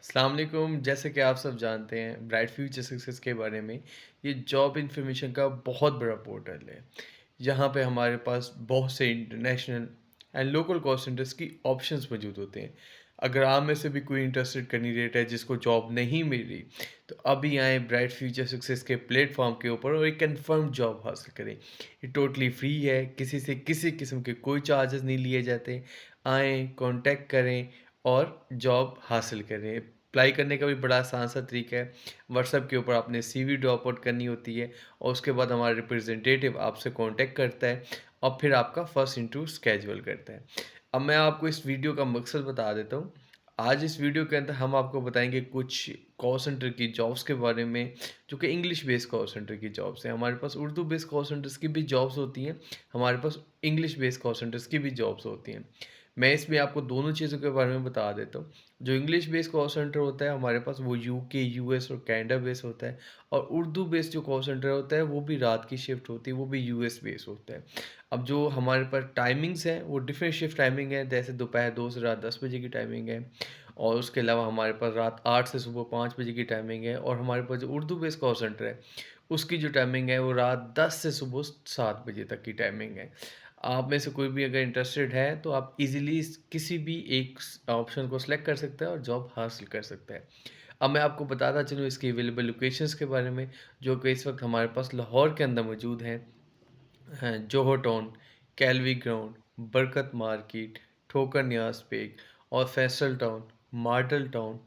अस्सलाम वालेकुम। जैसे कि आप सब जानते हैं ब्राइट फ्यूचर सक्सेस के बारे में, ये जॉब इन्फॉर्मेशन का बहुत बड़ा पोर्टल है। यहाँ पे हमारे पास बहुत से international and local call centres की ऑप्शंस मौजूद होते हैं। अगर आप में से भी कोई इंटरेस्टेड कैंडिडेट है जिसको जॉब नहीं मिल रही, तो अभी आए ब्राइट फ्यूचर सक्सेस के प्लेटफॉर्म के ऊपर और एक कंफर्म जॉब हासिल करें। ये टोटली फ्री है, किसी से किसी किस्म के कोई चार्जेस नहीं लिए जाते। आएँ, कॉन्टैक्ट करें और जॉब हासिल करें। अप्लाई करने का भी बड़ा आसान सा तरीका है। व्हाट्सएप के ऊपर आपने सीवी ड्रॉप आउट करनी होती है और उसके बाद हमारा रिप्रेजेंटेटिव आपसे कॉन्टैक्ट करता है और फिर आपका फर्स्ट इंटरव्यू स्केड्यूल करता है। अब मैं आपको इस वीडियो का मकसद बता देता हूँ। आज इस वीडियो के अंदर हम आपको बताएँगे कुछ कॉल सेंटर की जॉब्स के बारे में, जो कि इंग्लिश बेस्ड कॉल सेंटर की जॉब्स हैं। हमारे पास उर्दू बेस्ड कॉल सेंटर्स की भी जॉब्स होती हैं, हमारे पास इंग्लिश बेस्ड कॉल सेंटर्स की भी जॉब्स होती हैं। मैं इसमें आपको दोनों चीज़ों के बारे में बता देता हूँ। जो इंग्लिश बेस्ड कॉल सेंटर होता है हमारे पास, वो यूके, यूएस और कनाडा बेस्ड होता है। और उर्दू बेस्ड जो कॉल सेंटर होता है वो भी रात की शिफ्ट होती है, वो भी यूएस बेस्ड होता है। अब जो हमारे पास टाइमिंग्स हैं वो डिफरेंट शिफ्ट टाइमिंग है, जैसे दोपहर 2 से रात 10 बजे की टाइमिंग है। और उसके अलावा हमारे पास रात 8 से सुबह 5 बजे की टाइमिंग है। और हमारे पास जो उर्दू बेस्ड कॉल सेंटर है, उसकी जो टाइमिंग है वो रात 10 से सुबह 7 बजे तक की टाइमिंग है। आप में से कोई भी अगर इंटरेस्टेड है तो आप इजीली किसी भी एक ऑप्शन को सिलेक्ट कर सकते हैं और जॉब हासिल कर सकते हैं। अब मैं आपको बताता चलूँ इसकी अवेलेबल लोकेशंस के बारे में, जो कि इस वक्त हमारे पास लाहौर के अंदर मौजूद हैं जोहो टाउन, कैलवी ग्राउंड, बरकत मार्केट, ठोकर न्याज पेक और फैसल टाउन, मॉडल टाउन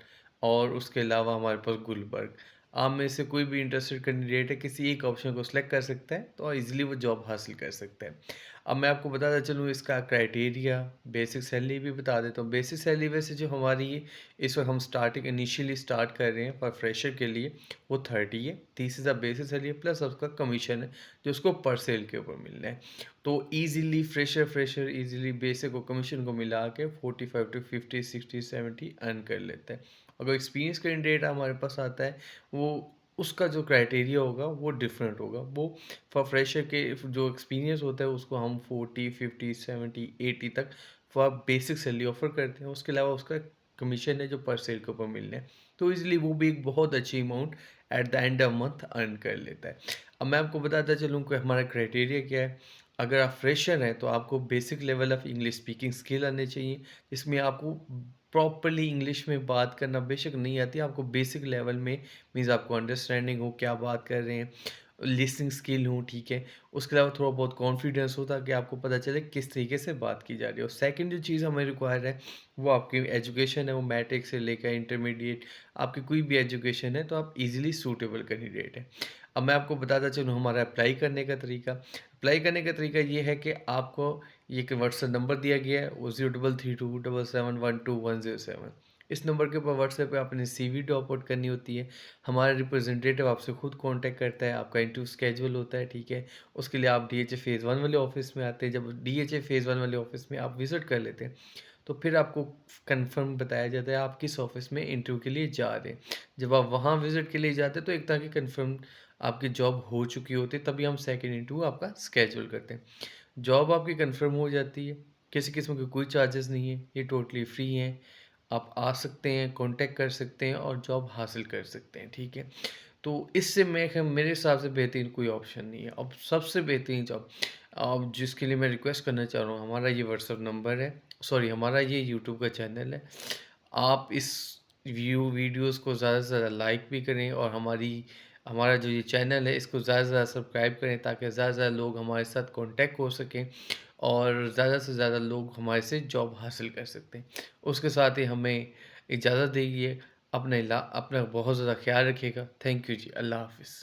और उसके अलावा हमारे पास गुलबर्ग। आप में से कोई भी इंटरेस्टेड कैंडिडेट है किसी एक ऑप्शन को सिलेक्ट कर सकता है तो इजीली वो जॉब हासिल कर सकता है। अब मैं आपको बताता चलूँ इसका क्राइटेरिया, बेसिक सैलरी भी बता देता हूँ। बेसिक सैलरी वैसे जो हमारी है, इस वक्त हम स्टार्टिंग इनिशियली स्टार्ट कर रहे हैं फॉर फ्रेशर के लिए, वो 30 है। 30,000 बेसिक सैलरी है, प्लस उसका कमीशन है जो उसको पर सेल के ऊपर मिलना है। तो ईज़िली फ्रेशर ईज़िली बेसिक और कमीशन को मिला के 45 टू 50, 60, 70 अर्न कर लेता है। अगर एक्सपीरियंस कैंडिडेट हमारे पास आता है, वो उसका जो क्राइटेरिया होगा वो डिफरेंट होगा। वो फॉर फ्रेशर के जो एक्सपीरियंस होता है उसको हम 40, 50, 70, 80 तक फॉर बेसिक सैलरी ऑफर करते हैं। उसके अलावा उसका कमीशन है जो पर सेल के ऊपर मिलना है। तो इसलिए वो भी एक बहुत अच्छी amount at the end of month earn कर लेता है। अब मैं आपको बताता चलूँ कि हमारा क्राइटेरिया क्या है। अगर आप फ्रेशर हैं तो आपको basic level of English speaking skill आने चाहिए, जिसमें आपको प्रॉपर्ली इंग्लिश में बात करना बेशक नहीं आती, आपको बेसिक लेवल में मीन्स आपको अंडरस्टैंडिंग हो क्या बात कर रहे हैं, लिसनिंग स्किल हो, ठीक है। उसके अलावा थोड़ा बहुत कॉन्फिडेंस हो ताकि आपको पता चले किस तरीके से बात की जा रही है। और सेकंड जो चीज़ हमें रिक्वायर है वो आपकी एजुकेशन है, वो मैट्रिक से लेकर इंटरमीडिएट, आपकी कोई भी एजुकेशन है तो आप इजीली सूटेबल कैंडिडेट हैं। अब मैं आपको बताता चलूँ हमारा अप्लाई करने का तरीका। अप्लाई करने का तरीका ये है कि आपको ये एक व्हाट्सएप नंबर दिया गया है, वो 0327712107। इस नंबर के ऊपर व्हाट्सएप पे आपने सीवी ड्रॉप आउट करनी होती है। हमारा रिप्रेजेंटेटिव आपसे खुद कांटेक्ट करता है, आपका इंटरव्यू स्केड्यूल होता है, ठीक है। उसके लिए आप डीएचए फेज़ 1 वाले ऑफिस में आते हैं। जब डीएचए फेज़ 1 वाले ऑफिस में आप विजिट कर लेते हैं, तो फिर आपको कंफर्म बताया जाता है आप किस ऑफिस में इंटरव्यू के लिए जा रहे हैं। जब आप वहाँ विजिट के लिए जाते हैं तो एक तरह की कंफर्म आपकी जॉब हो चुकी होती है, तभी हम सेकंड इंटरव्यू आपका स्केड्यूल करते हैं। जॉब आपकी कंफर्म हो जाती है, किसी किस्म के कोई चार्जेस नहीं है, ये टोटली फ्री हैं। आप आ सकते हैं, कॉन्टैक्ट कर सकते हैं और जॉब हासिल कर सकते हैं, ठीक है। तो इससे मेरे हिसाब से बेहतरीन कोई ऑप्शन नहीं है। अब सबसे बेहतरीन जॉब अब जिसके लिए मैं रिक्वेस्ट करना चाह रहा हूँ, हमारा ये व्हाट्सएप नंबर है, सॉरी हमारा ये यूट्यूब का चैनल है। आप इस वीडियोस को ज़्यादा से ज़्यादा लाइक भी करें और हमारा जो ये चैनल है इसको ज़्यादा से ज़्यादा सब्सक्राइब करें, ताकि ज़्यादा से ज़्यादा लोग हमारे साथ कांटेक्ट हो सकें और ज़्यादा से ज़्यादा लोग हमारे से जॉब हासिल कर सकते हैं। उसके साथ ही हमें इजाज़त दीजिए। अपना बहुत ज़्यादा ख्याल रखिएगा। थैंक यू जी। अल्लाह हाफ़िज़।